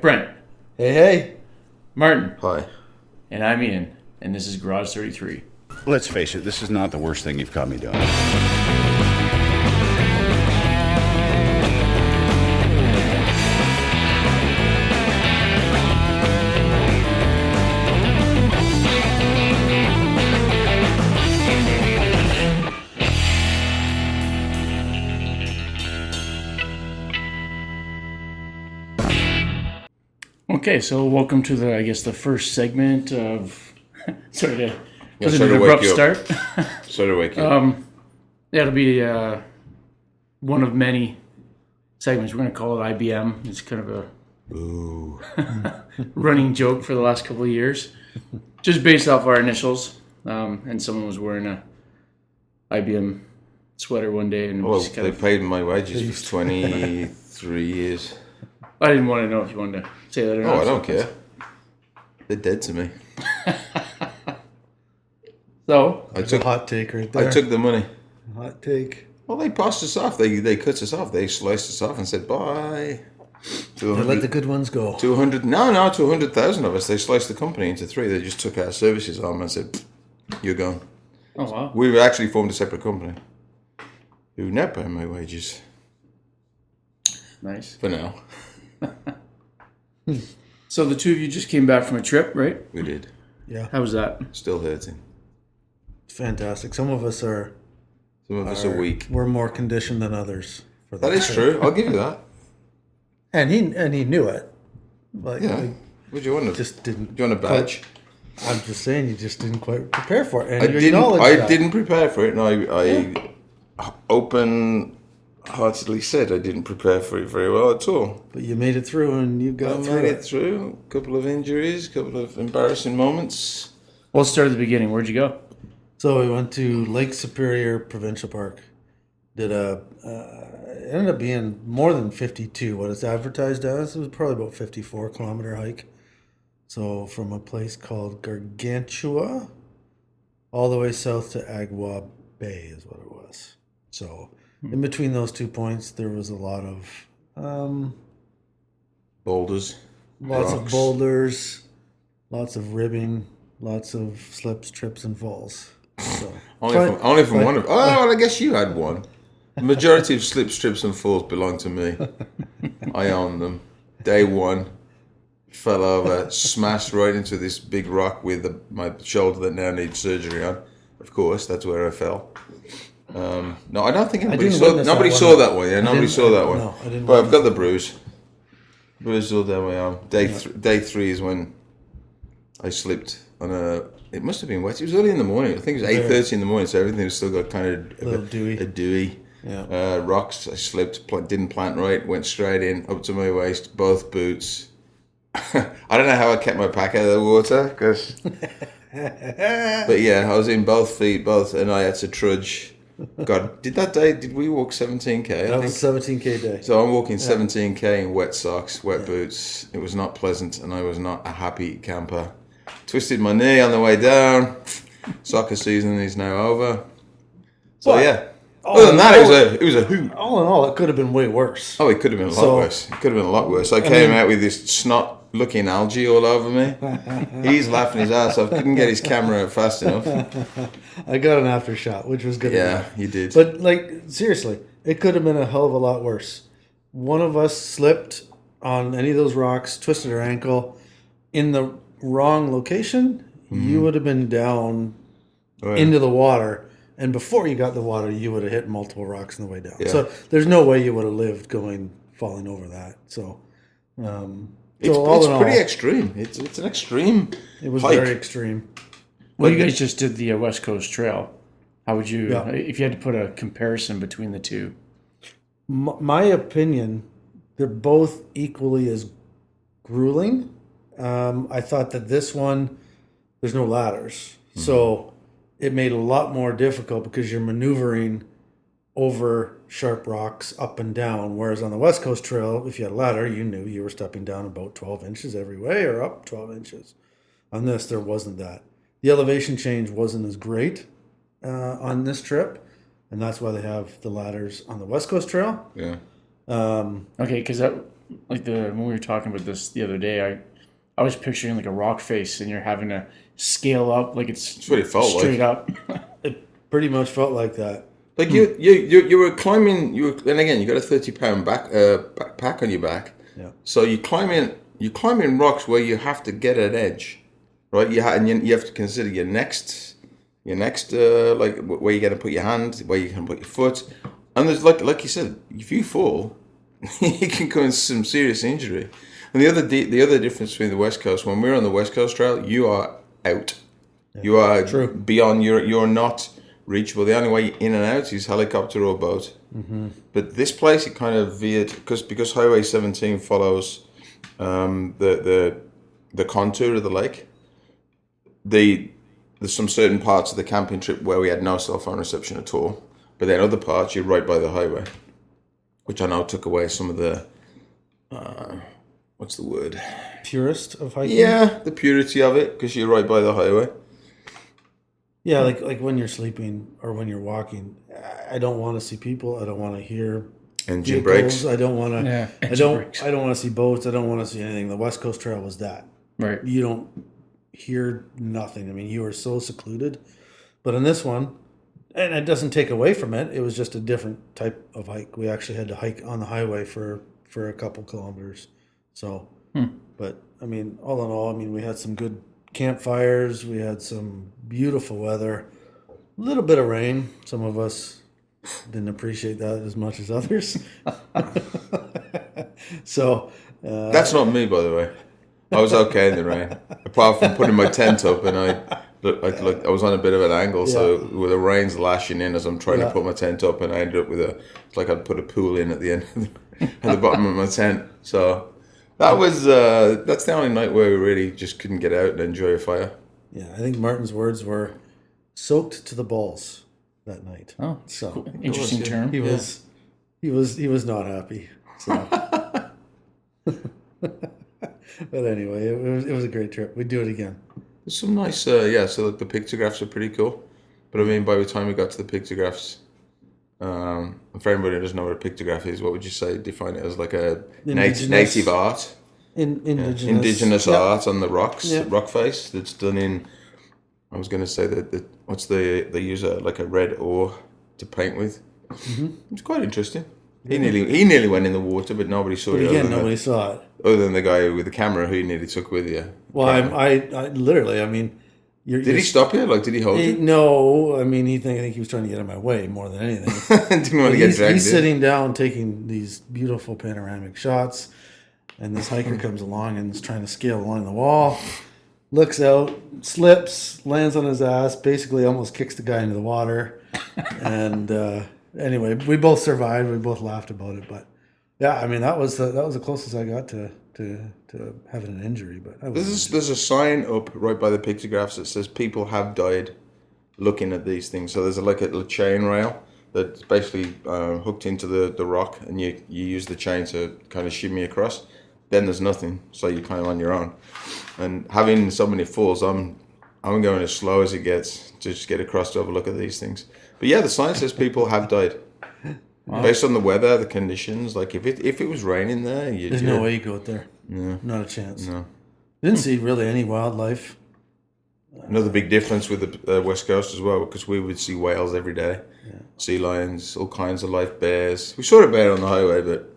Brent. Hey. Martin. Hi. And I'm Ian, and this is Garage 33. Let's face it, this is not the worst thing you've caught me doing. Okay, so welcome to the first segment of because of Sorry the to abrupt wake you start. Sorry to wake you up. Yeah, it'll be one of many segments. We're going to call it IBM. It's kind of a running joke for the last couple of years, just based off our initials. And someone was wearing a IBM sweater one day, and Well, just they paid my wages for 23 years. I didn't want to know if you wanted to say that or not. Oh, I don't care. They're dead to me. So I There's a hot take right there. I took the money. Hot take. Well, they passed us off. They cut us off. They sliced us off and said bye. They let the good ones go. 200,000 of us. They sliced the company into three. They just took our services arm and said, "You're gone." Oh wow. We actually formed a separate company. Who now pay my wages Nice. for now. So the two of you just came back from a trip, right? We did. Yeah. How was that? Still hurting. It's fantastic. Some of us are Some of us are weak. we're more conditioned than others for That is true. I'll give you that. And he knew it. Like, Yeah. like, What do you want? just didn't. Do you want a badge? I'm just saying you just didn't quite prepare for it. And I you didn't. acknowledge I that. didn't prepare for it, and I open-heartedly said I didn't prepare for it very well at all. But you made it through and you I got through made it it. through. A couple of injuries, a couple of embarrassing moments. Well, let's start at the beginning. Where'd you go? So we went to Lake Superior Provincial Park. Did it ended up being more than 52. What it's advertised as, it was probably about 54-kilometer hike. So from a place called Gargantua all the way south to Agua Bay is what it was. So in between those 2 points, there was a lot of Boulders. lots of Rocks. boulders, lots of ribbing, lots of slips, trips, and falls. So Only from one of. Oh, well, I guess you had one. The majority of slips, trips, and falls belong to me. I own them. Day one, fell over, smashed right into this big rock with my shoulder that now needs surgery on. Of course, that's where I fell. No, I don't think anybody didn't saw. witness Nobody that saw one. that one. Yeah, nobody saw that one. No, I didn't. But I've got the bruise. Bruise all down my arm. Day three is when I slipped on a. It must have been wet. It was early in the morning. I think it was 8:30 in the morning, so everything was still got kind of A little dewy. A dewy. Yeah. Rocks. I slipped. Didn't plant right. Went straight in up to my waist. Both boots. I don't know how I kept my pack out of the water, because. But yeah, I was in both feet, and I had to trudge. God, did we walk 17k? That was 17K day. So I'm walking 17k in wet socks, wet boots. It was not pleasant, and I was not a happy camper. Twisted my knee on the way down. Soccer season is now over. So But- yeah. Other than that, it was a hoot. All in all, it could have been way worse. Oh, it could have been a lot worse. It could have been a lot worse. I came out with this snot-looking algae all over me. He's laughing his ass off. Couldn't get his camera out fast enough. I got an after shot, which was good. Yeah, enough. you did. But seriously, it could have been a hell of a lot worse. One of us slipped on any of those rocks, twisted her ankle in the wrong location. You would have been down into the water. And before you got the water, you would have hit multiple rocks on the way down. Yeah. So there's no way you would have lived falling over that. So, It's pretty extreme. It's an extreme. It was hike. very extreme. Well, you guys just did the West Coast Trail. How would you, Yeah. if you had to put a comparison between the two? My opinion, they're both equally as grueling. I thought that this one, there's no ladders. So it made it a lot more difficult because you're maneuvering over sharp rocks up and down. Whereas on the West Coast Trail, if you had a ladder, you knew you were stepping down about 12 inches every way or up 12 inches. On this, there wasn't that. The elevation change wasn't as great on this trip. And that's why they have the ladders on the West Coast Trail. Yeah. Okay, because like when we were talking about this the other day, I was picturing like a rock face, and you're having to scale up like it's what it felt straight up. It pretty much felt like that. Like you were climbing. And again, you got a 30-pound backpack on your back. Yeah. So you climbing rocks where you have to get an edge, right? You have to consider your next like where you're going to put your hand, where you can put your foot, and there's like you said, if you fall, you can cause some serious injury. And the other difference between the West Coast, when we're on the West Coast Trail, you are out. Yeah. You are beyond. You're not reachable. The only way in and out is helicopter or boat. Mm-hmm. But this place, it kind of veered because Highway 17 follows the contour of the lake. There's some certain parts of the camping trip where we had no cell phone reception at all, but then other parts you're right by the highway, which I know took away some of the what's the word? Purist of hiking. Yeah, the purity of it because you're right by the highway. Yeah, like when you're sleeping or when you're walking, I don't want to see people. I don't want to hear engine vehicles. brakes. I don't want to. Yeah, I don't want to see boats. I don't want to see anything. The West Coast Trail was that. Right. You don't hear nothing. I mean, you are so secluded. But in this one, and it doesn't take away from it. It was just a different type of hike. We actually had to hike on the highway for a couple kilometers. So, but I mean, all in all, I mean, we had some good campfires. We had some beautiful weather. A little bit of rain. Some of us didn't appreciate that as much as others. So that's not me, by the way. I was okay in the rain, apart from putting my tent up, and I was on a bit of an angle, so with the rain's lashing in as I'm trying to put my tent up, and I ended up with it's like I'd put a pool in at the end at the bottom of my tent. So that was that's the only night where we really just couldn't get out and enjoy a fire. Yeah, I think Martin's words were soaked to the balls that night. Oh, so cool. Interesting term. He was not happy. So. But anyway, it was a great trip. We'd do it again. There's some nice, so the pictographs are pretty cool. But I mean, by the time we got to the pictographs, for anybody who doesn't know what a pictograph is, what would you say? Define it as like a native art? Indigenous art on the rocks, rock face that's done in, I was going to say they use like a red ore to paint with. Mm-hmm. It's quite interesting. He nearly went in the water, but nobody saw it. Again, nobody saw it. Other than the guy with the camera who you nearly took with you. Well, I literally, I mean... Did he stop you? Like, did he hold you? No, I mean, I think he was trying to get in my way more than anything. Didn't want to get dragged in. He's sitting down taking these beautiful panoramic shots, and this hiker comes along and is trying to scale along the wall, looks out, slips, lands on his ass, basically almost kicks the guy into the water, and... Anyway, we both survived. We both laughed about it, but yeah, I mean that was the closest I got to having an injury. But there's a sign up right by the pictographs that says people have died looking at these things. So there's a little chain rail that's basically hooked into the rock, and you use the chain to kind of shimmy across. Then there's nothing, so you're kind of on your own. And having so many falls, I'm going as slow as it gets to just get across to have a look at these things. But yeah, the sign says people have died. Wow. Based on the weather, the conditions. Like if it was raining there, there's no way you go out there. No, not a chance. No, didn't see really any wildlife. Another big difference with the West Coast as well, because we would see whales every day, sea lions, all kinds of life, bears. We saw a bear on the highway, but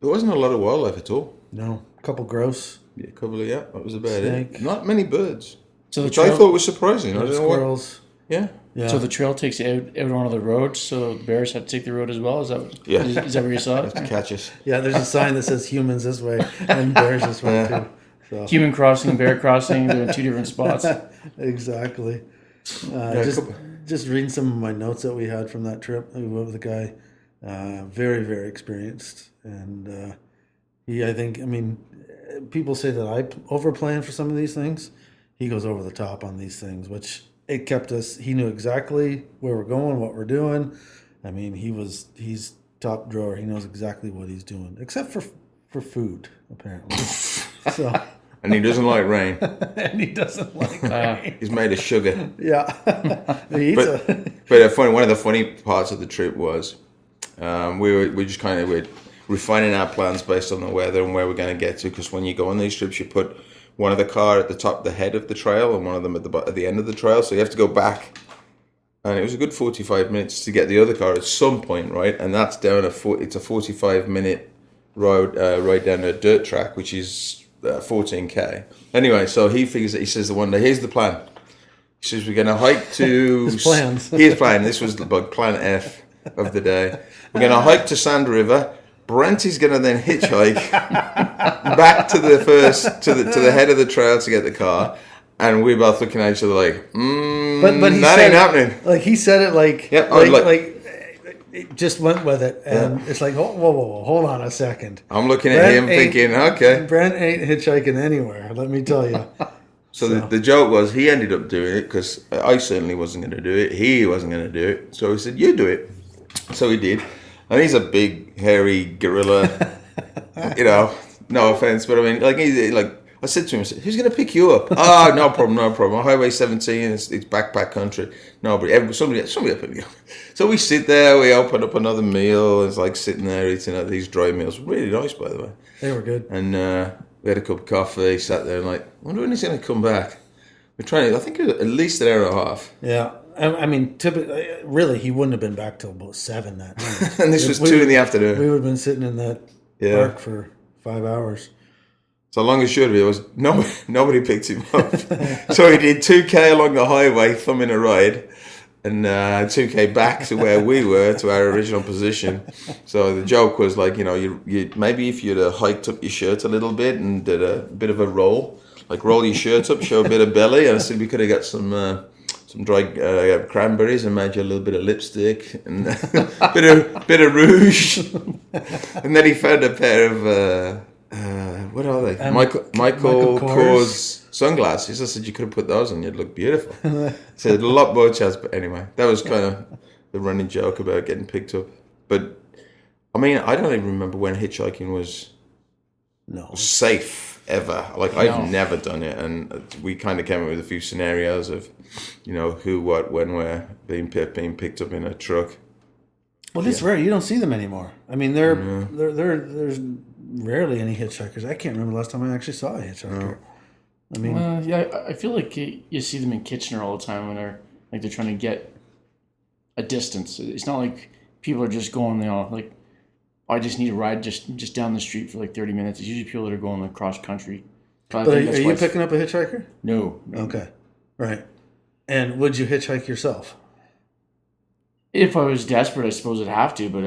there wasn't a lot of wildlife at all. No, a couple grouse. Yeah, a couple of that was about Snake. it. Not many birds, so which I thought was surprising. I don't know squirrels. Yeah. So the trail takes you out onto the road, so the bears have to take the road as well? Is that where you saw it? Have to catch us. Yeah, there's a sign that says humans this way and bears this way too. So. Human crossing, bear crossing, they're in two different spots. Exactly. Just reading some of my notes that we had from that trip. We went with a guy, very, very experienced. And people say that I overplan for some of these things. He goes over the top on these things, which... It kept us. He knew exactly where we're going, what we're doing. I mean, he's top drawer. He knows exactly what he's doing, except for food, apparently. So. And he doesn't like rain. And he doesn't like rain. He's made of sugar. Yeah. But one of the funny parts of the trip was we just kind of refining our plans based on the weather and where we're going to get to. Because when you go on these trips, you put one of the car at the top, the head of the trail, and one of them at the end of the trail. So you have to go back. And it was a good 45 minutes to get the other car at some point, right? And that's down it's a 45-minute road right down a dirt track, which is 14k. Anyway, so he says the one day, here's the plan. He says we're going to hike to... His plans. His plan. This was plan F of the day. We're going to hike to Sand River. Brent is going to then hitchhike back to the head of the trail to get the car. And we're both looking at each other like, but he that said ain't happening. Like he said it like, Yep, it just went with it. And it's like, whoa, hold on a second. I'm looking at him thinking, okay. Brent ain't hitchhiking anywhere, let me tell you. So the joke was he ended up doing it because I certainly wasn't going to do it. He wasn't going to do it. So he said, you do it. So he did. And he's a big, hairy gorilla. No offense, but I mean, I said to him, who's going to pick you up? Oh, no problem. On Highway 17, it's backpack country. Nobody, somebody will pick me up. So we sit there, we open up another meal. It's like sitting there eating these dry meals. Really nice, by the way. They were good. And we had a cup of coffee, sat there and I wonder when he's going to come back. We're trying, I think it was at least an hour and a half. Yeah. I mean, typically, really, he wouldn't have been back till about 7 that night. And this was 2 in the afternoon. We would have been sitting in that park for 5 hours. So long as short of it was nobody picked him up. So he did 2k along the highway, thumbing a ride, and 2k back to where we were, to our original position. So the joke was like, you maybe if you'd have hiked up your shirt a little bit and did a bit of a roll, like roll your shirt up, show a bit of belly, and I said we could have got some dried cranberries and made you a little bit of lipstick and bit of rouge. And then he found a pair of what are they? Michael Kors sunglasses. I said you could have put those on, you'd look beautiful. So a lot more chance, but anyway, that was kind of the running joke about getting picked up. But I mean, I don't even remember when hitchhiking was safe ever. Like I've never done it, and we kind of came up with a few scenarios of, who, what, when, where being picked up in a truck. Well, it's rare. You don't see them anymore. I mean, there's rarely any hitchhikers. I can't remember the last time I actually saw a hitchhiker. I mean, I feel like you see them in Kitchener all the time when they're trying to get a distance. It's not like people are just going, I just need a ride just down the street for 30 minutes. It's usually people that are going cross country. But are you picking up a hitchhiker? No. Okay, right. And would you hitchhike yourself? If I was desperate, I suppose I'd have to, but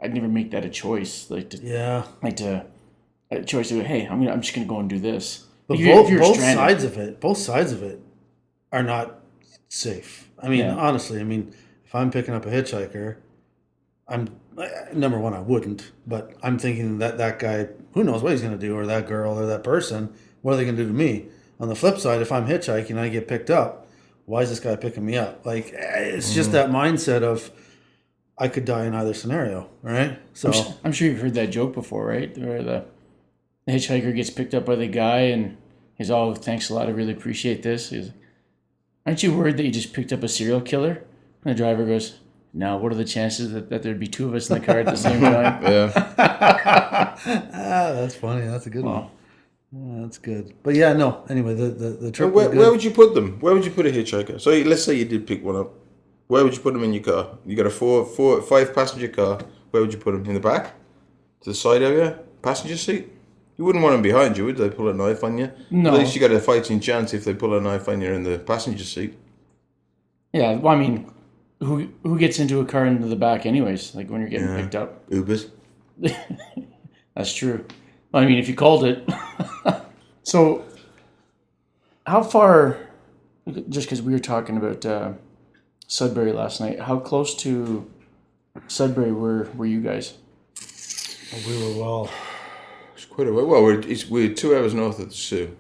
I'd never make that a choice. A choice to, hey, I'm just gonna go and do this. But both sides of it are not safe. I mean, honestly, if I'm picking up a hitchhiker, I'm number one, I wouldn't, but I'm thinking that guy, who knows what he's gonna do, or that girl, or that person, what are they gonna do to me? On the flip side, if I'm hitchhiking and I get picked up, why is this guy picking me up? It's just that mindset of I could die in either scenario, right? So I'm sure you've heard that joke before, right? Where the hitchhiker gets picked up by the guy and he's all, thanks a lot, I really appreciate this. He's like, aren't you worried that you just picked up a serial killer? And the driver goes, no, what are the chances that there'd be 2 of us in the car at the same time? That's funny. That's a good one. That's good. But anyway, the trip where would you put them? Where would you put a hitchhiker? So let's say you did pick one up. Where would you put them in your car? You got a 5 passenger car. Where would you put them? In the back? To the side area? Passenger seat? You wouldn't want them behind you, would they? Pull a knife on you? No. At least you got a fighting chance if they pull a knife on you in the passenger seat. Yeah, well, who gets into a car into the back anyways? When you're getting picked up? Ubers. That's true. Well, if you called it. So, how far, just because we were talking about Sudbury last night, how close to Sudbury were you guys? We were It's quite a way. Well, we're 2 hours north of the Sioux.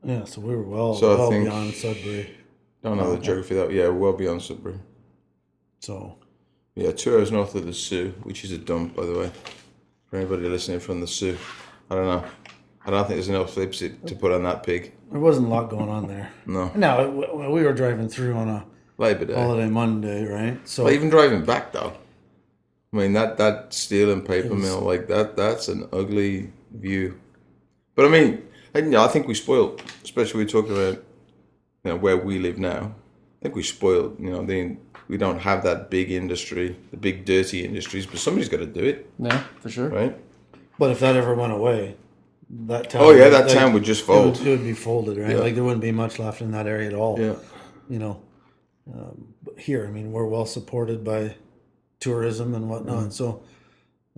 Yeah, so we were well beyond Sudbury. Don't know the geography of that. Yeah, well beyond Sudbury. So. Yeah, 2 hours north of the Sioux, which is a dump, by the way. For anybody listening from the Sioux. I don't know. I don't think there's enough flips to put on that pig. There wasn't a lot going on there. No. No, we were driving through on a Labor Day. holiday Monday, right? So even driving back, though. I mean, that steel and paper mill, like that's an ugly view. But I mean, I think we spoiled, especially we're talking about where we live now. I think we spoiled, we don't have that big industry, the big dirty industries, but somebody's got to do it. Yeah, for sure. Right? But if that ever went away, that town. Oh yeah, that town would just fold. It would be folded, right? Yeah. Like there wouldn't be much left in that area at all. Yeah. But here, I mean, we're well supported by tourism and whatnot. So,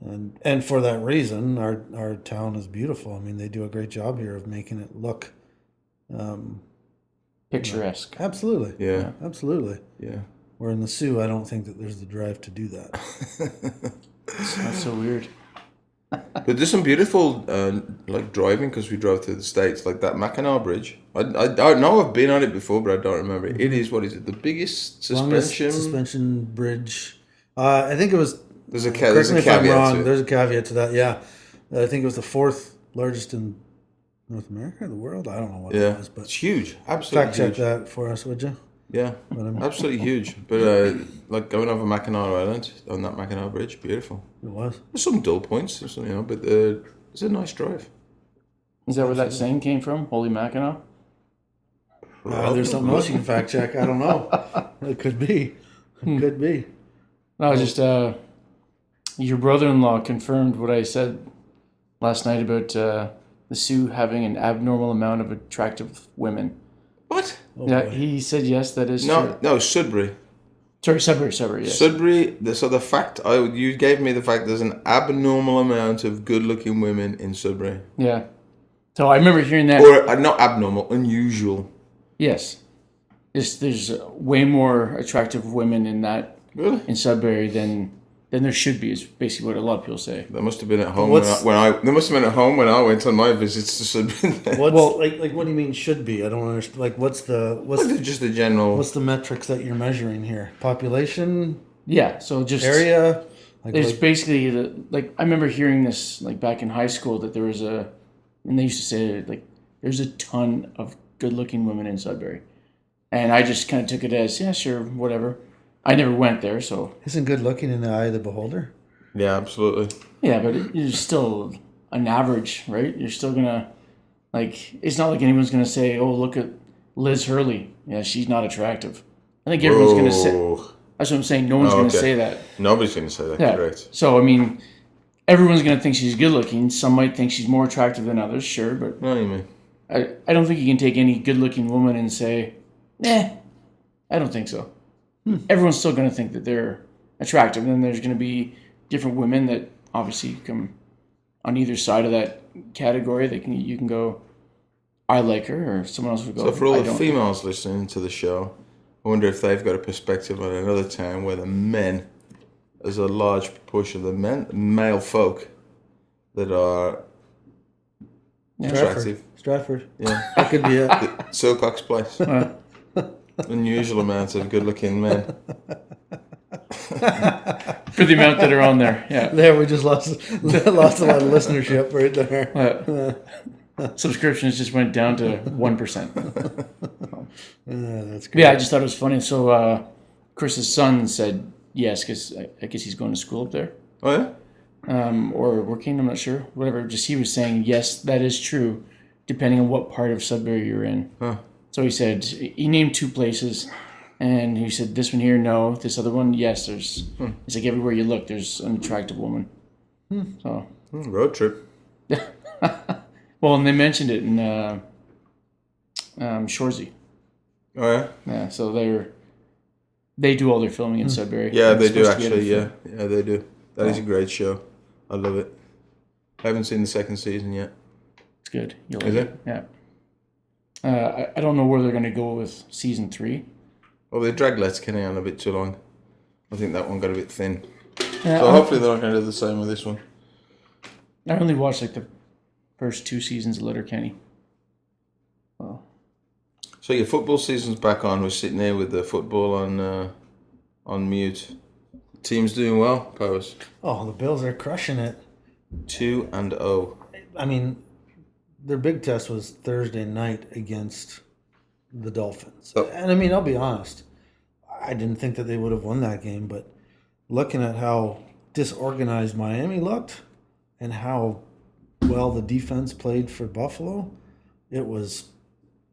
and for that reason, our town is beautiful. I mean, they do a great job here of making it look Picturesque. absolutely. Yeah. Absolutely. Yeah. Where in the Sioux, I don't think that there's the drive to do that. That's so weird. But there's some beautiful, like driving, because we drove through the States, like that Mackinac Bridge. I know I've been on it before, but I don't remember it. It is, what is it, the biggest Longest suspension? suspension bridge. I think it was. There's a Correct me if I'm caveat wrong. to it. There's a caveat to that. Yeah, I think it was the fourth largest in North America, or the world. I don't know what Yeah, it was, but it's huge. Absolutely fact check huge. that for us, would you? Yeah, absolutely huge. But like going over Mackinac Island on that Mackinac Bridge, beautiful. It was. There's some dull points, but it's a nice drive. Is that where that saying came from? Holy Mackinac? There's something else you can fact check. I don't know. It could be. It could be. No, just your brother-in-law confirmed what I said last night about the Sioux having an abnormal amount of attractive women. What? Oh, Yeah, boy. he said yes, that is No, true. Sudbury. Sorry, Sudbury, yes. Sudbury. So the fact you gave me the fact there's an abnormal amount of good-looking women in Sudbury, Yeah. So I remember hearing that. or not abnormal, unusual. Yes. There's way more attractive women Really? in Sudbury than there should be, is basically what a lot of people say. They must have been at home What's- They must have been at home when I went on my visits to Sudbury. What's like what do you mean should be? I don't understand. Like what's Just the general. the metrics that you're measuring here? Population, Yeah, so just area. there's basically I remember hearing this like back in high school that there was and they used to say like there's a ton of good-looking women in Sudbury, and I just kind of took it as yeah, sure, whatever. I never went there, so Isn't good looking in the eye of the beholder? Yeah, absolutely. yeah, but you're still an average, right? You're still gonna it's not like anyone's gonna say, oh, look at Liz Hurley. Yeah, she's not attractive. I think everyone's gonna say. Whoa. That's what I'm saying. No one's Oh, gonna okay. say that. Nobody's going to say that. Yeah. Correct. So I mean, everyone's gonna think she's good looking. Some might think she's more attractive than others, sure, but No, you mean. I don't think you can take any good looking woman and say, I don't think so. Everyone's still gonna think that they're attractive. And then there's gonna be different women that obviously come on either side of that category. You can go, I like her, or someone else would go. So for all I the don't. females listening to the show, I wonder if they've got a perspective on another town where the men, there's a large proportion of the male folk, that are attractive. Stratford. Yeah. That could be it. Silcox Place. Unusual amounts of good-looking men. For the amount that are on there, yeah. There, we just lost a lot of listenership right there. Subscriptions just went down to 1%. That's good. Yeah, I just thought it was funny. So Chris's son said yes, because I guess he's going to school up there. Oh, yeah? Or working, I'm not sure. Whatever. Just he was saying, yes, that is true, depending on what part of Sudbury you're in. Huh. So he said, he named two places, and he said, this one here, no. This other one, yes. There's. It's like everywhere you look, there's an attractive woman. So. Road trip. Well, and they mentioned it in Shoresy. Oh, yeah? Yeah, so they do all their filming in Sudbury. Yeah, It's they do supposed to be actually. at Yeah, they do. That is a great show. I love it. I haven't seen the second season yet. It's good. You'll Is like it? Yeah. I don't know where they're going to go with season 3. Well, they dragged Let's Kenny on a bit too long. I think that one got a bit thin. Yeah, So hopefully they're not going to do the same with this one. I only watched like the first 2 seasons of Letterkenny. Oh. So your football season's back on. We're sitting here with the football on mute. Team's doing well, Powers. Oh, the Bills are crushing it. 2-0. I mean, their big test was Thursday night against the Dolphins. Oh. And I mean, I'll be honest, I didn't think that they would have won that game, but looking at how disorganized Miami looked and how well the defense played for Buffalo, it was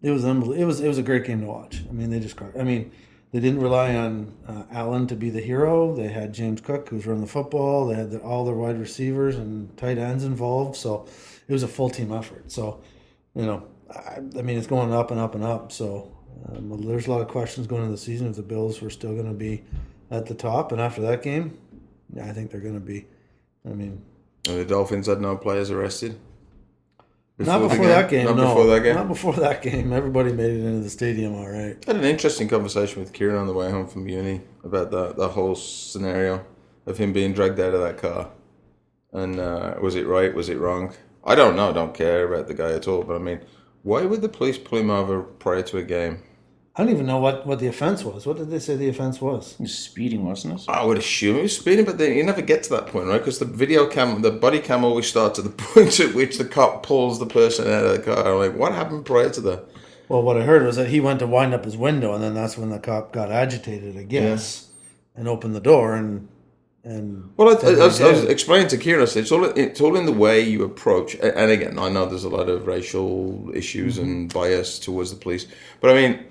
unbelievable. It was a great game to watch. I mean, they didn't rely on Allen to be the hero. They had James Cook, who was running the football. They had all their wide receivers and tight ends involved. So it was a full team effort. So, I mean, it's going up and up and up. So there's a lot of questions going into the season if the Bills were still going to be at the top. And after that game, yeah, I think they're going to be. I mean, and the Dolphins had no players arrested. Not before that game. Not before that game. Everybody made it into the stadium all right. I had an interesting conversation with Kieran on the way home from uni about that whole scenario of him being dragged out of that car. And was it right? Was it wrong? I don't know. I don't care about the guy at all. But I mean, why would the police pull him over prior to a game? I don't even know what the offense was. What did they say the offense was? It was speeding, wasn't it? I would assume it was speeding, but then you never get to that point, right? Because the body cam always starts at the point at which the cop pulls the person out of the car. I'm like, what happened prior to that? Well, what I heard was that he went to wind up his window, and then that's when the cop got agitated, I guess, and opened the door and. Well, I was explaining to Kieran, I said, it's all in the way you approach. And again, I know there's a lot of racial issues and bias towards the police, but I mean,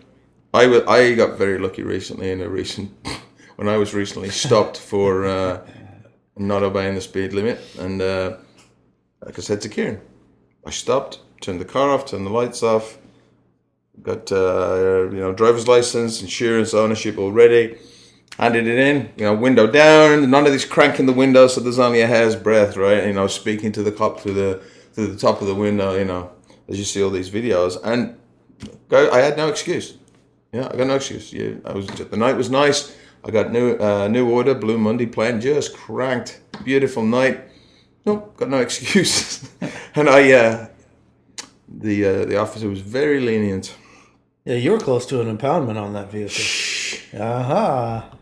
I got very lucky recently when I was recently stopped for not obeying the speed limit, and like I said to Kieran, I stopped, turned the car off, turned the lights off, got driver's license, insurance, ownership already. Handed it in, window down, none of this cranking the window so there's only a hair's breadth, right? Speaking to the cop through the top of the window, as you see all these videos. And I had no excuse. Yeah, I got no excuse. Yeah, the night was nice. I got new order, Blue Monday playing, just cranked. Beautiful night. Nope, got no excuse. And the officer was very lenient. Yeah, you were close to an impoundment on that vehicle. Aha.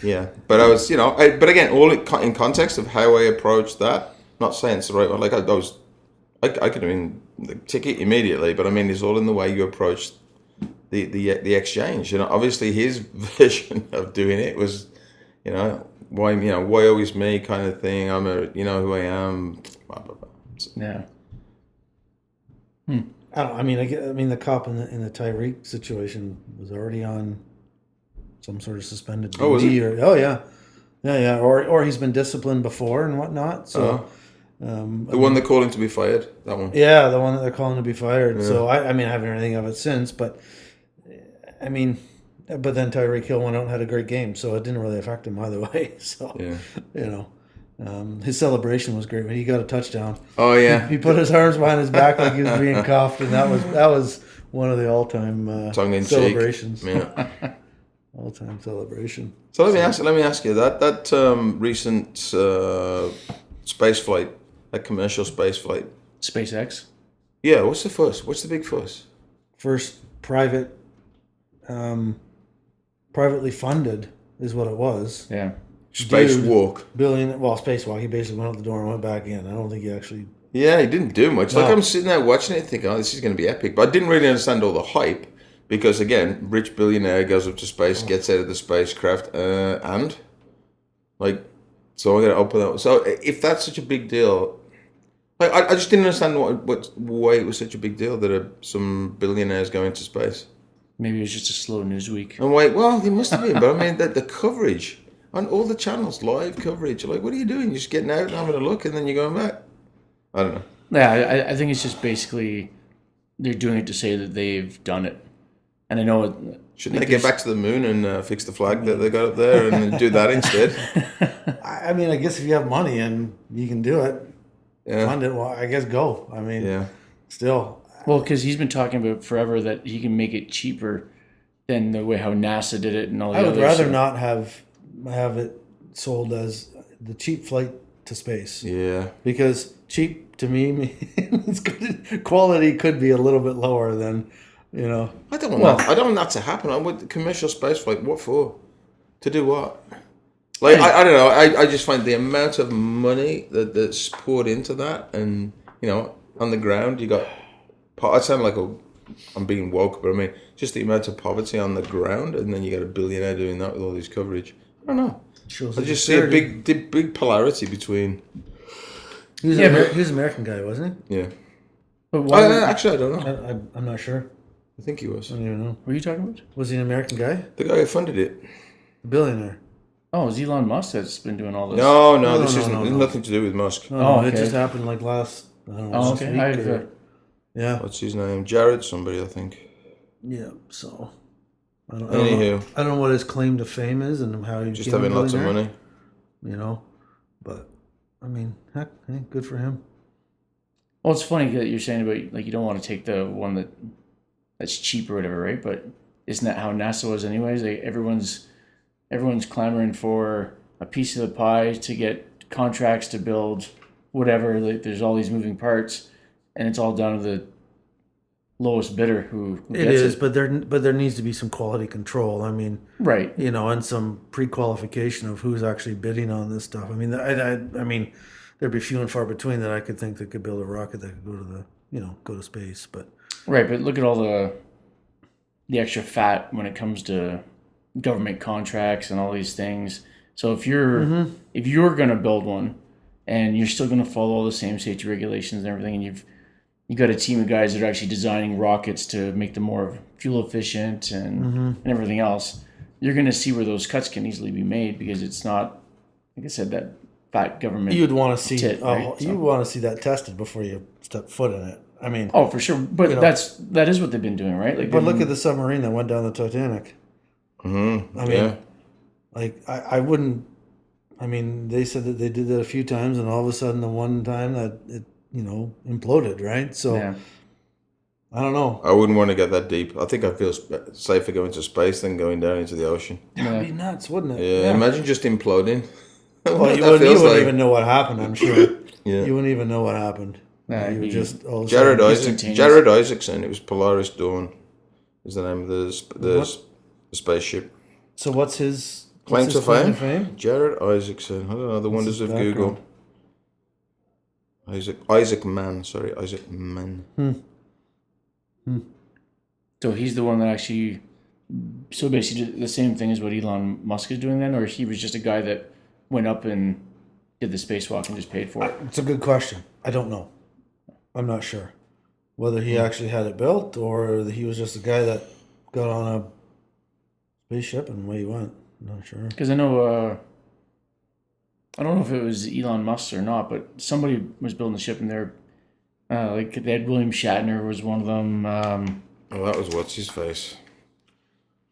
Yeah, but I was, but again, all in context of how I approached that. Not saying it's the right one. Like I could have been the ticket immediately, but I mean, it's all in the way you approach the exchange. Obviously his version of doing it was, why always me kind of thing. I'm who I am. Blah, blah, blah. Yeah. I mean, the cop in the Tyreek situation was already on some sort of suspended duty. Oh, was he? Yeah. Or he's been disciplined before and whatnot. So, the one they're calling to be fired. That one. Yeah, the one that they're calling to be fired. Yeah. So I haven't heard anything of it since. But I mean, but then Tyreek Hill went out and had a great game, so it didn't really affect him either way. So his celebration was great when he got a touchdown. Oh yeah, he put his arms behind his back like he was being cuffed, and that was one of the all-time celebrations. Yeah. All-time celebration. So let me ask you that recent space flight, that commercial space flight, SpaceX. Yeah, what's the fuss? What's the big fuss? First privately funded is what it was. Yeah. Spacewalk. Spacewalk. He basically went out the door and went back in. I don't think he actually. Yeah, he didn't do much. No. Like I'm sitting there watching it, thinking, "Oh, this is going to be epic," but I didn't really understand all the hype because, again, rich billionaire goes up to space, gets out of the spacecraft, and like, so I'm going to open that. So if that's such a big deal, like I just didn't understand why it was such a big deal that some billionaires go into space. Maybe it was just a slow news week. And wait, well, it must have been, but I mean, the coverage on all the channels, live coverage. Like, what are you doing? You're just getting out and having a look, and then you're going back. I don't know. Yeah, I think it's just basically they're doing it to say that they've done it. And I know shouldn't they get back to the moon and fix the flag that they got up there and do that instead? I mean, I guess if you have money and you can do it, fund it. Well, I guess go. I mean, still. Well, because he's been talking about forever that he can make it cheaper than the way how NASA did it and all the others. I would rather not have it sold as the cheap flight to space. Yeah. Because cheap to me means quality could be a little bit lower than, I don't want that to happen. I want the commercial space flight. What for? To do what? Like I don't know. I just find the amount of money that's poured into that, and on the ground you got. I sound like I'm being woke, but I mean just the amount of poverty on the ground, and then you get a billionaire doing that with all this coverage. I don't know. Shows I the just see a disparity. big polarity between. He was, Yeah, he was an American guy, wasn't Yeah. But why Actually, I don't know. he? I'm not sure. I think he was. I don't even know. what are you talking about? Was he an American guy? The guy who funded it. The billionaire. Oh, it's Elon Musk that's been doing all this. No, this no, isn't. no, There's no. nothing to do with Musk. No, Oh, it okay. just happened like last. I don't know. Oh, last okay. week I've, or- yeah. What's his name? Jared somebody, I think. Yeah. So. I don't Anywho. know. I don't know what his claim to fame is and how he Just became a having lots of billionaire, money. You know, but I mean, heck, hey, good for him. Well, it's funny that you're saying about like you don't want to take the one that's cheap or whatever, right? But isn't that how NASA was anyways? Like everyone's clamoring for a piece of the pie to get contracts to build whatever. Like there's all these moving parts, and it's all down to the lowest bidder who It gets is, it. but there needs to be some quality control. I mean, Right. you know, and some pre-qualification of who's actually bidding on this stuff. I mean, I mean, there'd be few and far between that I could think that could build a rocket that could go to go to space. But Right, but look at all the extra fat when it comes to government contracts and all these things. So if you're going to build one and you're still going to follow all the same safety regulations and everything, and you've got a team of guys that are actually designing rockets to make them more fuel efficient and everything else, you're going to see where those cuts can easily be made because it's not, like I said, that fat government. you'd want to see right? you want to see that tested before you step foot in it. I mean, Oh, for sure. But You know. that is what they've been doing, right? Like, but look at the submarine that went down the Titanic. Mm-hmm. I mean, like I wouldn't. I mean, they said that they did that a few times, and all of a sudden, the one time that it imploded, right? So yeah. I don't know. I wouldn't want to get that deep. I think I'd feel safer going to space than going down into the ocean. That'd be nuts, wouldn't it? Yeah, imagine just imploding. Well, you That wouldn't feels like. even know what happened. I'm sure. Yeah. You wouldn't even know what happened. Nah, You would he- just all of a Jared sudden- Jared Isaacson. It was Polaris Dawn. Is the name of the spaceship. So what's his Claim what's to his fame? Jared Isaacson. I don't know the wonders his of Google. Isaac Mann. Sorry, Isaac Mann. So he's the one that actually, so basically did the same thing as what Elon Musk is doing then, or he was just a guy that went up and did the spacewalk and just paid for it? It's a good question. I don't know. I'm not sure whether he actually had it built or he was just a guy that got on a spaceship and away he went. I'm not sure. Because I know, I don't know if it was Elon Musk or not, but somebody was building the ship and they're, like they had William Shatner was one of them. Oh, that was what's his face.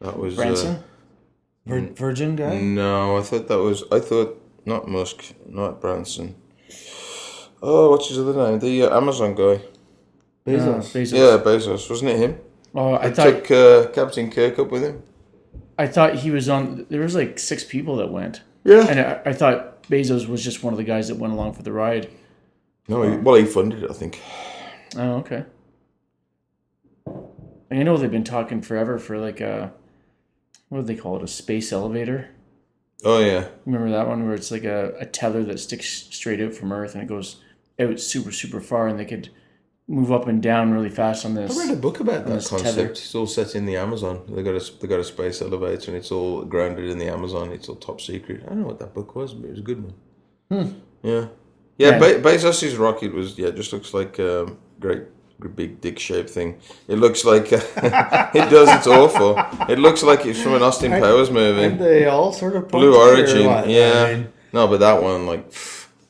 That was Branson? Virgin guy? No, I thought not Musk, not Branson. Oh, what's his other name? The Amazon guy. Bezos. Bezos. Yeah, Bezos. Wasn't it him? Oh, I That thought took Captain Kirk up with him. he was on. There was like 6 people that went. Yeah. And I thought Bezos was just one of the guys that went along for the ride. No, he funded it, I think. Oh, okay. I know they've been talking forever for like what do they call it? A space elevator. Oh, yeah. Remember that one where it's like a tether that sticks straight out from Earth and it goes out super, super far and they could move up and down really fast on this. I read a book about that this concept. tether. It's all set in the Amazon. They got a space elevator and it's all grounded in the Amazon. It's all top secret. I don't know what that book was, but it was a good one. Yeah. Yeah. Bezos' rocket was just looks like great big dick shaped thing. It looks like it does. It's awful. It looks like it's from an Austin Powers movie. And they all sort of Blue punctured or Origin. what? Yeah. I mean, No, but that one, like,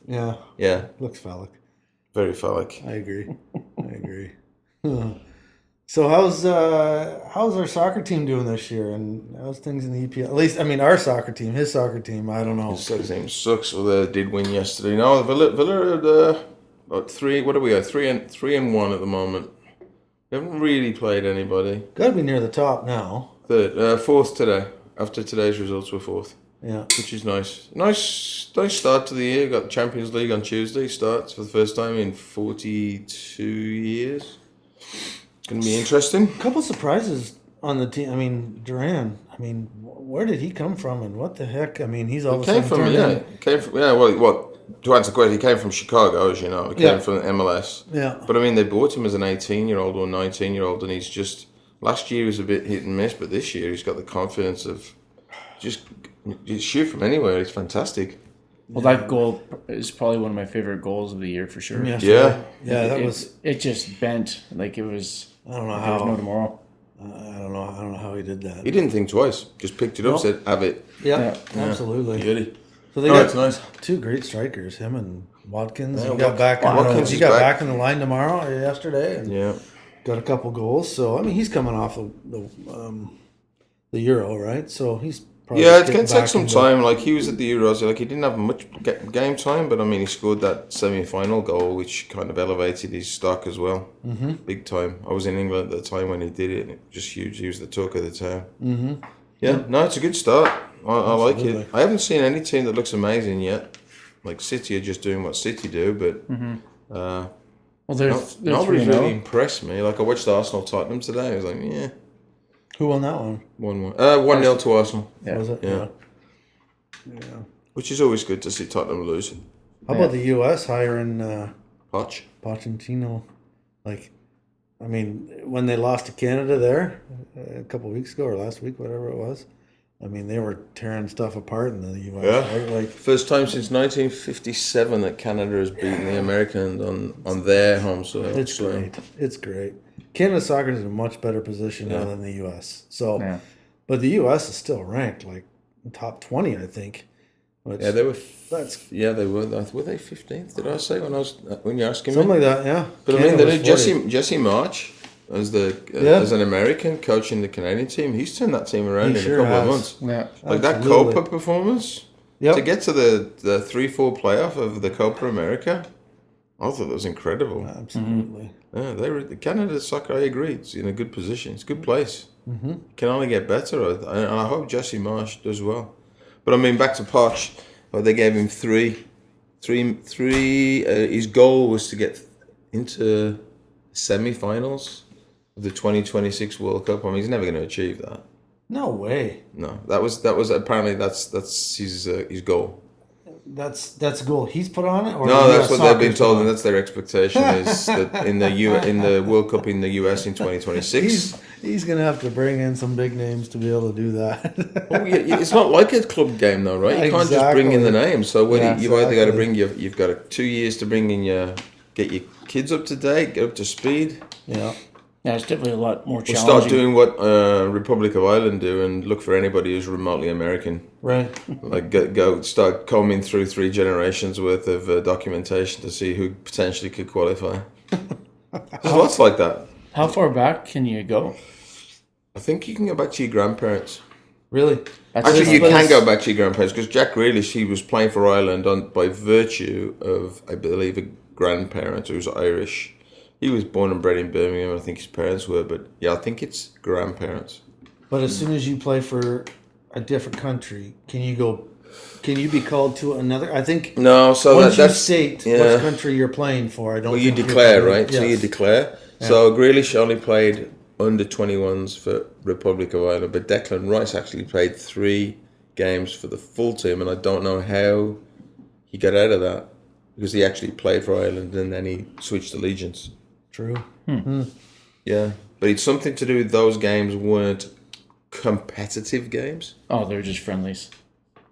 yeah, looks phallic. very phallic. I agree. So how's our soccer team doing this year, and how's things in the EPL? At least, I mean, our soccer team, his soccer team. I don't know. His name sucks. Well, they did win yesterday. No, Villa had about 3. What are we at? 3-1 at the moment. We haven't really played anybody. Got to be near the top now. Third, fourth today. After today's results, we're fourth, Yeah. which is nice. Nice start to the year. Got the Champions League on Tuesday. Starts for the first time in 42 years. Going to be interesting. A couple surprises on the team. I mean, Duran. I mean, where did he come from, and what the heck? I mean, he's all of a sudden turned in- Well, to answer the question, he came from Chicago, as you know. He came from MLS. Yeah. But I mean, they bought him as an 18-year-old or 19-year-old, and he's just last year he was a bit hit and miss, but this year he's got the confidence of just You shoot from anywhere. It's fantastic. Well, that goal is probably one of my favorite goals of the year for sure. Yeah. That it, was. It just bent like it was. I don't know There was no how. tomorrow. I don't know how he did that. He didn't think twice. Just picked it up, Nope. said, have it. Yeah, absolutely. Beauty. So they Oh, got it's nice. two great strikers, him and Watkins. Yeah, he got back. Watkins He is got back. back in the line tomorrow or yesterday, and Yeah. got a couple goals. So I mean, he's coming off the Euro, right? So he's probably Yeah, it getting can take back some into- time. Like, he was at the Euros. Like, he didn't have much game time, but, I mean, he scored that semi-final goal, which kind of elevated his stock as well. Mm-hmm. Big time. I was in England at the time when he did it, and it was just huge. He was the talk of the town. Mm-hmm. Yeah, no, it's a good start. I like it. I haven't seen any team that looks amazing yet. Like, City are just doing what City do, but Well, they're nobody's 3-0. really impressed me. Like, I watched Arsenal-Tottenham today. I was like, yeah, Who won that one? 1-1. 1-0 to Arsenal, Yeah. Was it? Yeah. which is always good to see Tottenham lose. How about the U.S. hiring Poch. Pochettino? Like, I mean, when they lost to Canada there a couple weeks ago or last week, whatever it was, I mean, they were tearing stuff apart in the U.S. Yeah. Right? Like, First time since 1957 that Canada has beaten the Americans on their home soil. it's So, great. It's great. Canada soccer is in a much better position now than the U.S. So, Yeah. but the U.S. is still ranked like top 20, I think. Which, Yeah, they were. That's- They were. Were they 15th? Did I say when you're asking something me? like that. Yeah. But I Canada mean, was 40. Jesse March as Yeah. as an American coaching the Canadian team, he's turned that team around He in sure a couple has. of months. Yeah. Like that Absolutely. Copa performance Yep. to get to the 3-4 playoff of the Copa America, I thought that was incredible. Absolutely. Yeah, the Canada soccer. I agree. It's in a good position. It's a good place. Mm-hmm. Can only get better, and I hope Jesse Marsh does well. But I mean, back to Poch. They gave him three. His goal was to get into semi-finals of the 2026 World Cup. I mean, he's never going to achieve that. No way. No, that was apparently that's his goal. That's a goal he's put on it. Or No, the that's US what they've been soccer's put told, on and it? that's their expectation is that in the World Cup in the US in 2026. He's gonna have to bring in some big names to be able to do that. Oh, yeah, it's not like a club game though, right? You can't just bring in the names. So you've either got to bring you've got 2 years to bring in get your kids up to date, get up to speed. Yeah. Yeah, it's definitely a lot more Or challenging. start doing what Republic of Ireland do and look for anybody who's remotely American. Right. Like go start combing through 3 generations worth of documentation to see who potentially could qualify. There's lots like that. How far back can you go? I think you can go back to your grandparents. Really? Actually, you But can it's- go back to your grandparents because Jack Grealish, he was playing for Ireland by virtue of, I believe, a grandparent who was Irish. He was born and bred in Birmingham, I think his parents were, but yeah, I think it's grandparents. But as soon as you play for a different country, can you be called to another? I think No, so once you that's state yeah. which country you're playing for, I don't. Well, you think declare, you're- right? So Yes. you declare. So Grealish only played under 21s for Republic of Ireland, but Declan Rice actually played 3 games for the full team, and I don't know how he got out of that because he actually played for Ireland and then he switched allegiance. True. Yeah, but it's something to do with those games weren't competitive games. Oh, they're just friendlies.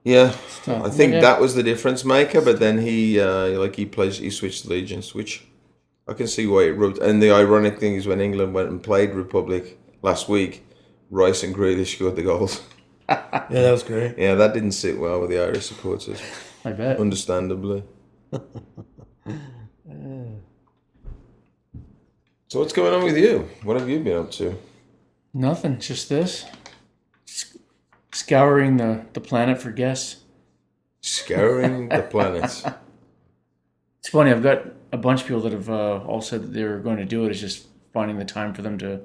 Yeah, I think yeah. that was the difference maker. But then he switched allegiance, which I can see why it rubbed. And the ironic thing is when England went and played Republic last week, Rice and Grealish scored the goals. Yeah, that was great. Yeah, that didn't sit well with the Irish supporters, I bet. understandably. So what's going on with you? What have you been up to? Nothing, just this. Scouring the planet for guests. Scouring the planets. It's funny, I've got a bunch of people that have all said that they were going to do it. It's just finding the time for them to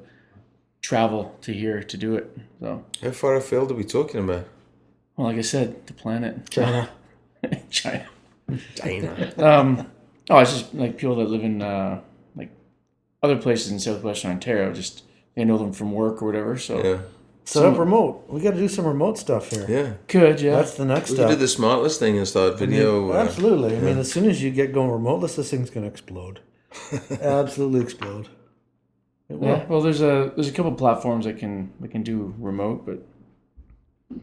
travel to here to do it. So, How far afield are we talking about? well, like I said, the planet. China. China. Dana. Oh, it's just like people that live in like other places in southwestern Ontario. Just they know them from work or whatever. So Yeah. Set up remote. We got to do some remote stuff here. Yeah. could yeah. That's the next We step. could do the smartless thing and start video. Absolutely. I mean, as soon as you get going remoteless, this thing's going to explode. Absolutely explode. It will. Yeah. Well, there's a couple platforms that can do remote, but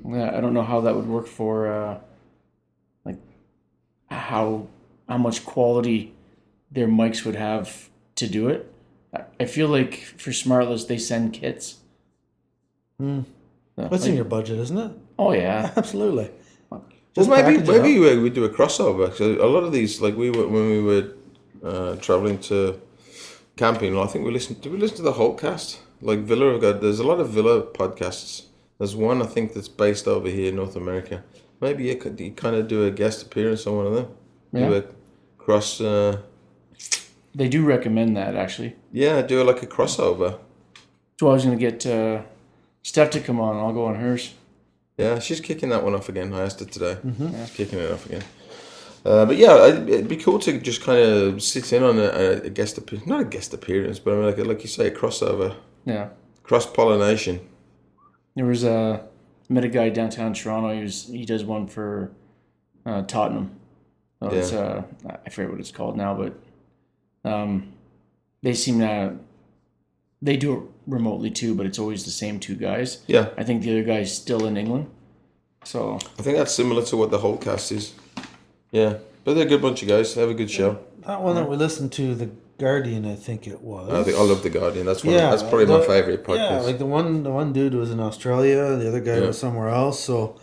Yeah, I don't know how that would work for like how much quality their mics would have to do it. I feel like for Smartless they send kits. What's in your budget, isn't it? Oh yeah, Absolutely. Well, package it maybe up. we do a crossover. So a lot of these, like when we were traveling to camping. I think did we listen to the Hulk cast? Like Villa have got. There's a lot of Villa podcasts. There's one I think that's based over here in North America. Maybe you kind of do a guest appearance on one of them. Yeah. Do a cross. they do recommend that actually. Yeah, do like a crossover. So I was gonna get Steph to come on. I'll go on hers. Yeah, she's kicking that one off again. I asked her today. She's kicking it off again. But yeah, it'd be cool to just kind of sit in on a guest appearance. Not a guest appearance, but I mean, like you say, a crossover. Yeah. Cross-pollination. There was met a guy downtown Toronto. He does one for Tottenham. So Yeah. it's I forget what it's called now, but they seem to they do it remotely too, but it's always the same two guys. Yeah, I think the other guy's still in England. So I think that's similar to what the whole cast is. Yeah, but they're a good bunch of guys. They have a good show. That one that we listened to, The Guardian, I think it was. I love The Guardian. That's Yeah, that's probably my the- favorite podcast. Yeah, like the one dude was in Australia, the other guy Yeah. was somewhere else. So,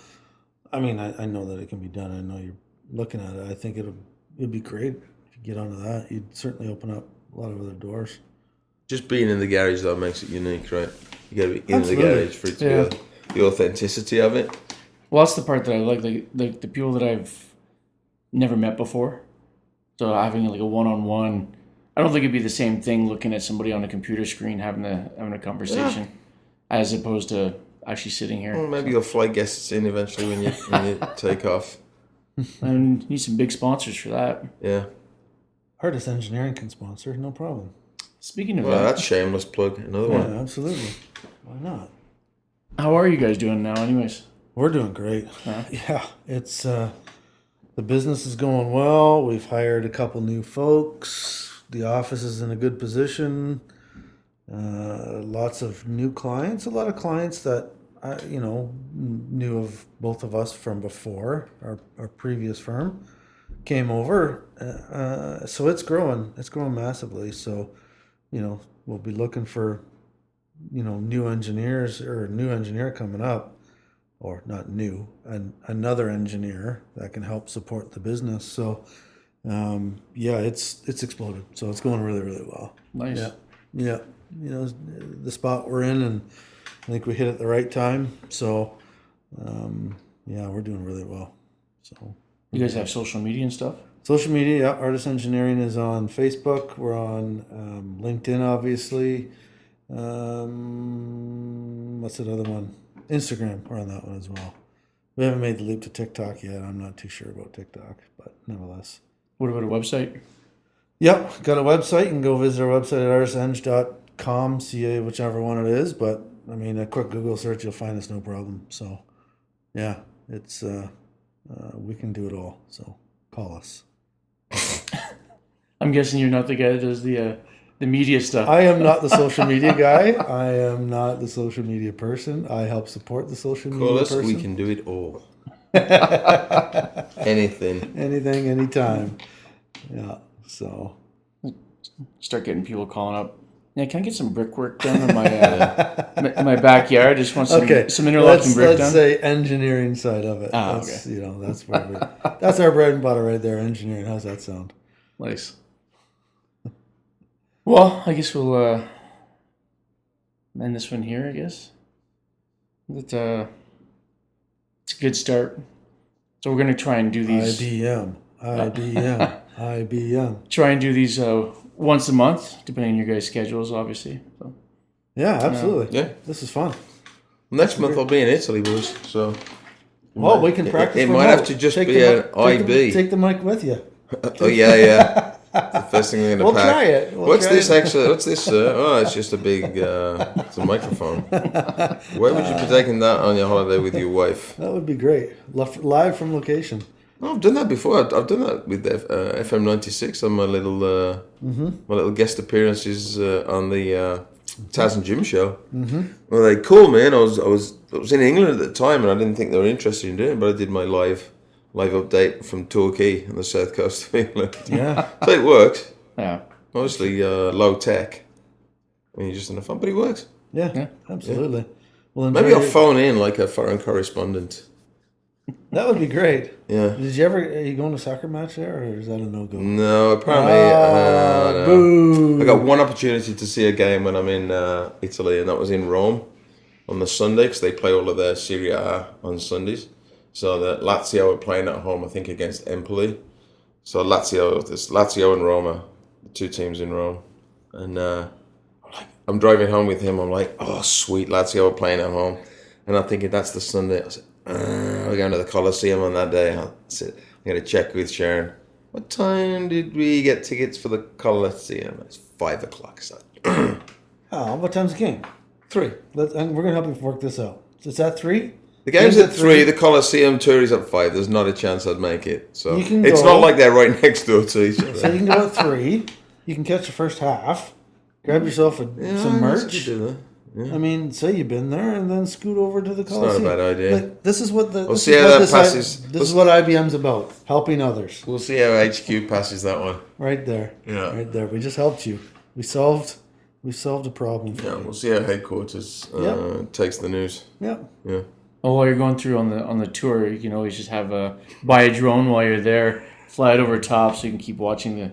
I mean, I know that it can be done. I know you're looking at it. I think it'd be great if you get onto that. You'd certainly open up a lot of other doors. Just being in the garage though makes it unique, right? You got to be in Absolutely. the garage for it to Yeah. be the authenticity of it. well, that's the part that I like. Like the people that I've never met before. So having like a one-on-one, I don't think it'd be the same thing looking at somebody on a computer screen having a conversation, as opposed to actually sitting here. Well, maybe you'll fly guests in eventually when you take off. And need some big sponsors for that. Yeah. Artist Engineering can sponsor, no problem. Speaking of Well, that, that's shameless plug. Another Yeah, one. absolutely. Why not? how are you guys doing now, anyways? We're doing great. Huh? Yeah, it's the business is going well. We've hired a couple new folks. The office is in a good position. Lots of new clients. A lot of clients that I, knew of both of us from before our previous firm came over. So it's growing. It's growing massively. So, we'll be looking for, new engineers or a new engineer coming up. Or not new, and another engineer that can help support the business. So, yeah, it's exploded. So it's going really, really well. Nice. Yeah. The spot we're in, and I think we hit it the right time. So, yeah, we're doing really well. So, You guys have social media and stuff? social media, yeah, Artist Engineering is on Facebook. We're on LinkedIn, obviously. What's that other one? Instagram, we're on that one as well. We haven't made the leap to TikTok yet. I'm not too sure about TikTok, but nevertheless. What about a website? Yep, got a website. You can go visit our website at artisteng.com, CA, whichever one it is. But, I mean, a quick Google search, you'll find us no problem. So, yeah, it's we can do it all. So, call us. I'm guessing you're not the guy that does the media stuff. I am not the social media guy. I am not the social media person. I help support the social media Call us. person. We can do it all. Anything. Anything, anytime. Yeah. So Start getting people calling up. Yeah, can I get some brickwork done in my backyard? Just want some interlocking brick let's done. say engineering side of it. Ah, That's, that's where that's our bread and butter right there. Engineering. How's that sound? Nice. Well, I guess we'll end this one here. I guess it's a good start. So we're gonna try and do these. IBM. Try and do these once a month, depending on your guys' schedules, obviously. So. Yeah, absolutely. Yeah. This is fun. Next month I'll be in Italy, boys. So. Well, we can practice. It might have to just be an IB. Take the mic with you. Oh yeah. The first thing I'm We'll gonna pack. try it. What's this actually? What's this, sir? Oh, it's just a big. It's a microphone. Where would you be taking that on your holiday with your wife? That would be great. Live from location. Oh, I've done that before. I've done that with FM 96 on my little guest appearances on the Taz and Jim show. Mm-hmm. Well, they called me, and I was in England at the time, and I didn't think they were interested in doing it, but I did my live update from Torquay on the south coast of England. Yeah. So it works. Yeah. Mostly low tech. I mean, you're just in the fun, but it works. Yeah, absolutely. Yeah. Well, maybe I'll phone in like a foreign correspondent. That would be great. Yeah. Did you ever? Are you going to a soccer match there, or is that a no go? No, apparently. No. Boo. I got one opportunity to see a game when I'm in Italy, and that was in Rome on the Sunday because they play all of their Serie A on Sundays. So the Lazio were playing at home, I think, against Empoli. So Lazio and Roma, the two teams in Rome, and I'm driving home with him. I'm like, oh sweet, Lazio are playing at home, and I'm thinking that's the Sunday. I said, we're going to the Coliseum on that day. I said, I'm going to check with Sharon. What time did we get tickets for the Coliseum? It's 5 o'clock. So. What time's the game? 3. We're going to help you work this out. So it's at 3? The game's at 3. The Coliseum tour is at 5. There's not a chance I'd make it. So you can it's go, not like they're right next door to each other. So you can go at 3. You can catch the first half. Grab yourself some merch. Yeah. I mean, say you've been there, and then scoot over to the Coliseum. It's not a bad idea. Like, this is what the. We'll see how that passes. This is what IBM's about: helping others. We'll see how HQ passes that one. Right there. Yeah. Right there. We just helped you. We solved a problem for Yeah, you. we'll see how headquarters takes the news. Yeah. Yeah. Well, while you're going through on the tour, you can always just buy a drone while you're there, fly it over top, so you can keep watching the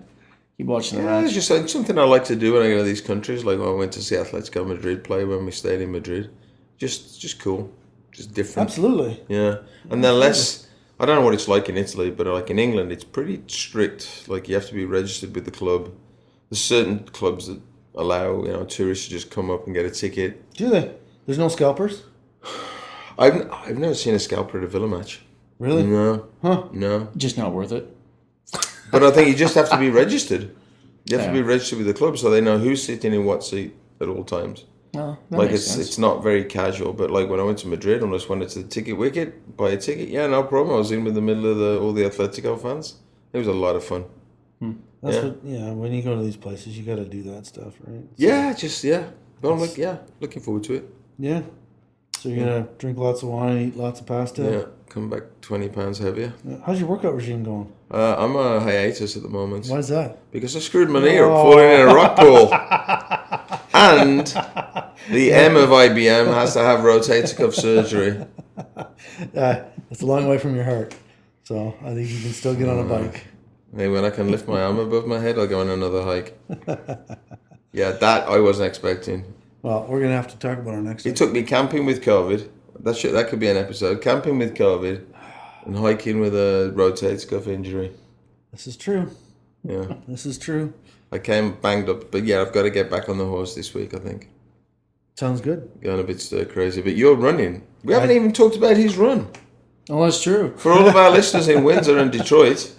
match. It's just like something I like to do when I go to these countries. Like when I went to see Atletico Madrid play when we stayed in Madrid. Just cool, just different. Absolutely. Yeah, and then less. I don't know what it's like in Italy, but like in England, it's pretty strict. Like you have to be registered with the club. There's certain clubs that allow tourists to just come up and get a ticket. Do they? There's no scalpers? I've never seen a scalper at a Villa match. Really? No. Huh? No. Just not worth it. But I think you just have to be registered. You have to be registered with the club so they know who's sitting in what seat at all times. Oh, that Like makes sense. it's not very casual. But like when I went to Madrid and I just went to the ticket wicket, buy a ticket. Yeah, no problem. I was in with the middle of all the Atletico fans. It was a lot of fun. When you go to these places, you got to do that stuff, right? So, But I'm like, looking forward to it. Yeah. So you're going to drink lots of wine, eat lots of pasta? Yeah, come back 20 pounds heavier. How's your workout regime going? I'm a hiatus at the moment. Why is that? Because I screwed my knee up falling in a rock pool. And the M of IBM has to have rotator cuff surgery. It's a long way from your heart. So I think you can still get on a bike. Maybe when I can lift my arm above my head, I'll go on another hike. Yeah, that I wasn't expecting. Well, we're going to have to talk about our next It took me camping with COVID. That could be an episode. Camping with COVID and hiking with a rotator cuff injury. This is true. Yeah. This is true. I came banged up. But yeah, I've got to get back on the horse this week, I think. Sounds good. Going a bit stir crazy. But you're running. We haven't even talked about his run. Oh, that's true. For all of our listeners in Windsor and Detroit.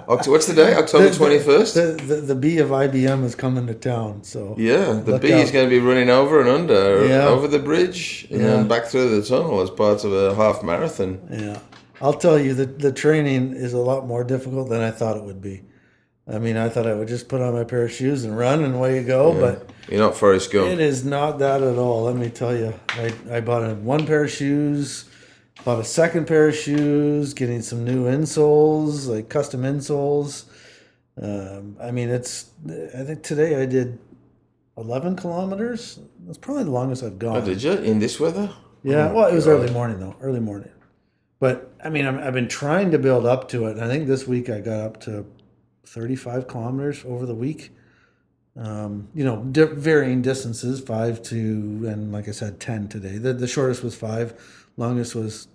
What's the day? October 21st? The B of IBM is coming to town, so Yeah, the look B is out. going to be running over and under, Yeah. over the bridge, and then back through the tunnel as part of a half marathon. Yeah, I'll tell you that the training is a lot more difficult than I thought it would be. I mean, I thought I would just put on my pair of shoes and run, and away you go, but You're not Forrest Gump. it is not that at all. Let me tell you, I bought one pair of shoes, bought a second pair of shoes, getting some new insoles, like custom insoles. I mean, I think today I did 11 kilometers. That's probably the longest I've gone. Oh, did you? In this weather? Yeah, Oh, well, it was God. early morning, though. Early morning. But, I mean, I've been trying to build up to it. And I think this week I got up to 35 kilometers over the week. Varying distances, 5 to, and like I said, 10 today. The shortest was 5. Longest was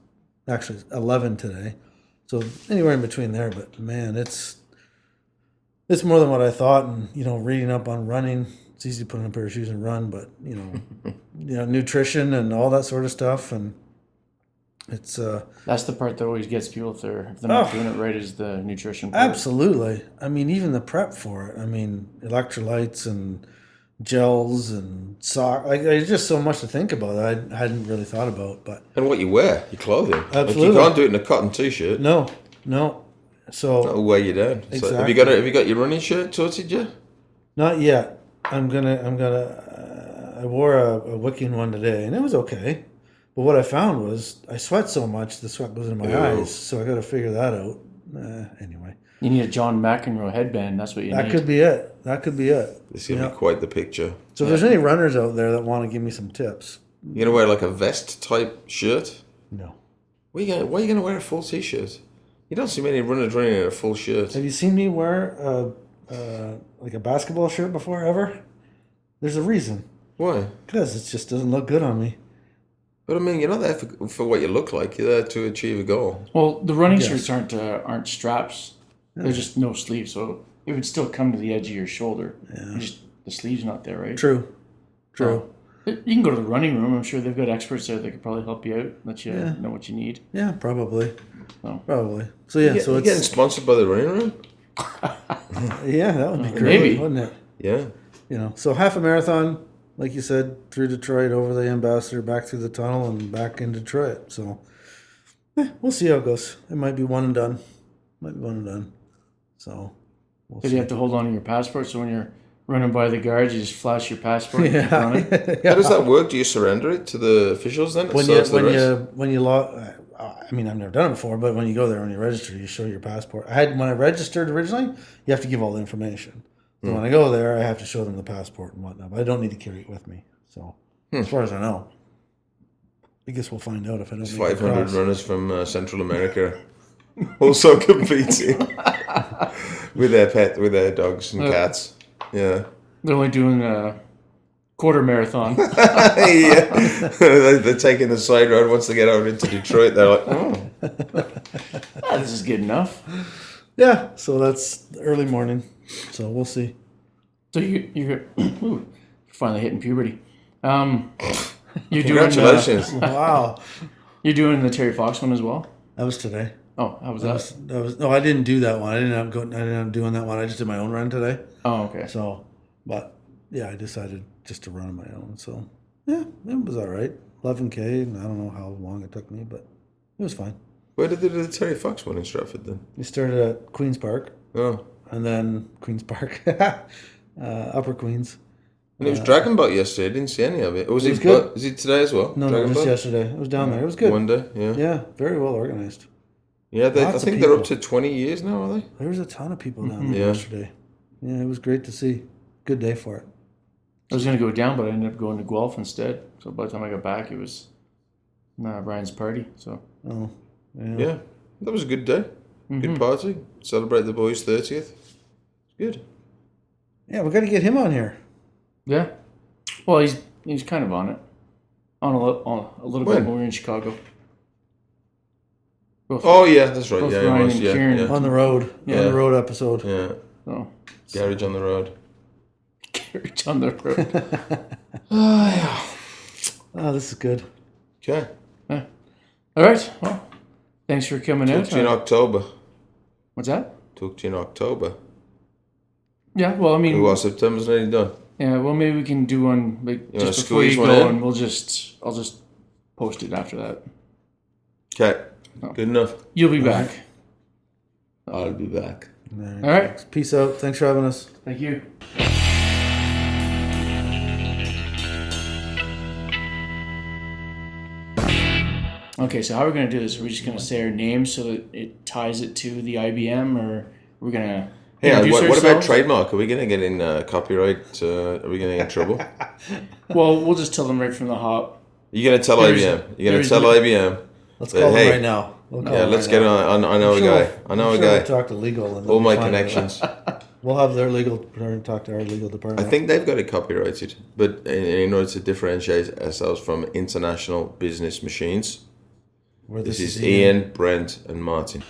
actually 11 today. So anywhere in between there. But, man, it's more than what I thought. And, reading up on running, it's easy to put on a pair of shoes and run. But, nutrition and all that sort of stuff. And it's That's the part that always gets people if they're not doing it right, is the nutrition part. absolutely. I mean, even the prep for it. I mean, electrolytes and gels and there's just so much to think about that I hadn't really thought about. But And what you wear, your clothing. Absolutely. Like you can't do it in a cotton t-shirt. no. So That'll weigh you down. So Exactly. have you got your running shirt sorted yet? not yet. I wore a wicking one today, and it was okay. But what I found was I sweat so much, the sweat goes in my eyes. So I got to figure that out. Anyway, You need a John McEnroe headband. That's what you need. that could be it. That could be it. This is going to be quite the picture. So if there's any runners out there that want to give me some tips, You're going to wear like a vest type shirt? no. Why are you going to wear a full t-shirt? You don't see many runners running in a full shirt. Have you seen me wear like a basketball shirt before ever? There's a reason. Why? Because it just doesn't look good on me. But I mean, you're not there for what you look like. You're there to achieve a goal. Well, the running shirts aren't straps. They're just no sleeves, so it would still come to the edge of your shoulder. Yeah. The sleeve's not there, right? True. You can go to the running room. I'm sure they've got experts there that could probably help you out, let you know what you need. Yeah, probably. Oh. Probably. So yeah, You're getting sponsored by the running room? Yeah, that would be great, maybe. wouldn't it? Yeah. So half a marathon, like you said, through Detroit, over the Ambassador, back through the tunnel, and back in Detroit. So we'll see how it goes. It might be one and done. So we'll Did see. you have to hold on to your passport so when you're running by the guards, you just flash your passport and keep running? How does that work? Do you surrender it to the officials then? When you log, I mean, I've never done it before, but when you go there, when you register, you show your passport. When I registered originally, you have to give all the information. So when I go there, I have to show them the passport and whatnot, but I don't need to carry it with me. So as far as I know, I guess we'll find out if I don't. 500 runners from Central America also competing with their dogs and cats. Yeah. They're only doing a quarter marathon. Yeah. They're taking the side road once they get out into Detroit. They're like, This is good enough. Yeah, so that's early morning. So we'll see. So you're finally hitting puberty. You're congratulations. Wow, You're doing the Terry Fox one as well. that was today. Oh, how was that? That was no, I didn't do that one. I didn't end up doing that one. I just did my own run today. Oh, okay. So, but yeah, I decided just to run on my own. So yeah, it was all right. 11K, and I don't know how long it took me, but it was fine. where did they do the Terry Fox one in Stratford then? We started at Queen's Park, Oh. and then Queen's Park, Upper Queens. And it was Dragon Boat yesterday. I didn't see any of it. Or was It was it good. Is it today as well? No, Dragon just Boat? yesterday. It was down there. It was good. One day, yeah. Yeah, very well organized. Yeah, I Lots of think they're up people. to 20 years now, are they? There was a ton of people down there Yeah. yesterday. Yeah, it was great to see. Good day for it. I was going to go down, but I ended up going to Guelph instead. So by the time I got back, it was Brian's party. So Oh, yeah. Yeah. That was a good day. Good party. Celebrate the boys' 30th. Good. Yeah, we got to get him on here. yeah. Well, he's kind of on it. On a little bit When? when we were in Chicago. Both, Oh, yeah, that's right. both Yeah, Ryan it was. and Yeah, Kieran. yeah. On the road. Yeah. On the road episode. Yeah. So Garage on the road. carriage on the road. Oh, this is good. Okay. All right. Well, thanks for coming out. Talk to you in October. What's that? Talk to you in October. Yeah. Well, I mean, Well, September's nearly done. yeah. Well, maybe we can do one like You wanna just before you squeeze one go, in? and I'll just post it after that. Okay. Oh. Good enough. You'll be back. I'll be back. All right. Peace out. Thanks for having us. Thank you. Okay, so how we're going to do this, we're just going to say our names so that it ties it to the IBM, or we're going to Yeah, introduce what about ourselves? trademark? Are we going to get in copyright? Are we going to get in trouble? Well, we'll just tell them right from the hop. You're going to tell There's- IBM. You're going there's to tell no- IBM. Let's But call hey, him right now. We'll call Yeah, him let's right get now. on. I know a guy. I know a I'm sure guy. we'll talk to legal. And they'll All be my fine with it. connections. We'll have their legal department talk to our legal I department. think they've got it copyrighted, but in order to differentiate ourselves from international business machines, Where this is Ian, Brent, and Martin.